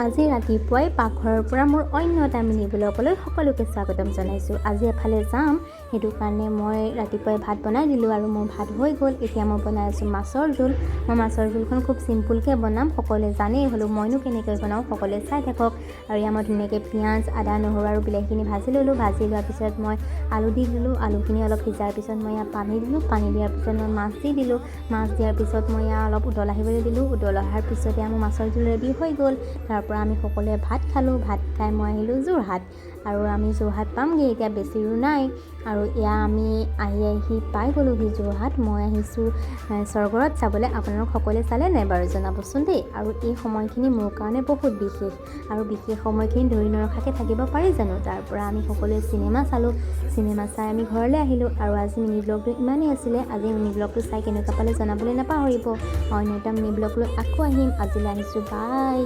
আজি ৰাতিপুৱাই পাকঘৰৰ পৰা মোৰ অন্য এটা মিনি ব্লগলৈ সকলোকে স্বাগতম জনাইছোঁ। আজি এফালে যাম, সেইটো কাৰণে মই ৰাতিপুৱাই ভাত বনাই দিলোঁ আৰু মোৰ ভাত হৈ গ'ল। এতিয়া মই বনাই আছোঁ মাছৰ জোল। মই মাছৰ জোলখন খুব চিম্পুলকৈ বনাম, সকলোৱে জানেই হ'লেও মইনো কেনেকৈ বনাওঁ সকলোৱে চাই থাকক। আৰু ইয়াত মই ধুনীয়াকৈ পিঁয়াজ, আদা, নহৰু আৰু বিলাহীখিনি ভাজি ল'লোঁ। ভাজি লোৱাৰ পিছত মই আলু দি দিলোঁ। আলুখিনি অলপ সিজাৰ পিছত মই ইয়াত পানী দিলোঁ। পানী দিয়াৰ পিছত মই মাছ দি দিলোঁ। মাছ দিয়াৰ পিছত মই ইয়াত অলপ উতল আহিবলৈ দিলোঁ। উতল অহাৰ পিছত ইয়াত মোৰ মাছৰ জোল ৰেডি হৈ গ'ল। তাৰ পৰা আমি সকলোৱে ভাত খালোঁ। ভাত খাই মই আহিলোঁ যোৰহাট, আৰু আমি যোৰহাট পামগৈ এতিয়া, বেছি দূৰ নাই। আৰু এয়া আমি আহি পাই গ'লোঁহি যোৰহাট। মই আহিছোঁ স্বৰ্গৰত চাবলৈ। আপোনালোক সকলোৱে চালে নাই বাৰু জনাবচোন দেই। আৰু এই সময়খিনি মোৰ কাৰণে বহুত বিশেষ, আৰু বিশেষ সময়খিনি ধৰি নৰখাকৈ থাকিব পাৰি জানো। তাৰ পৰা আমি সকলোৱে চিনেমা চালোঁ। চিনেমা চাই আমি ঘৰলৈ আহিলোঁ। আৰু আজি মিনি ব্লগটো ইমানেই আছিলে। আজি মিনি ব্লগটো চাই কেনেকুৱা পালে জনাবলৈ নাপাহৰিব। অন্য এটা মিনি ব্লগ লৈ আকৌ আহিম। আজিলৈ আহিছোঁ, বাই।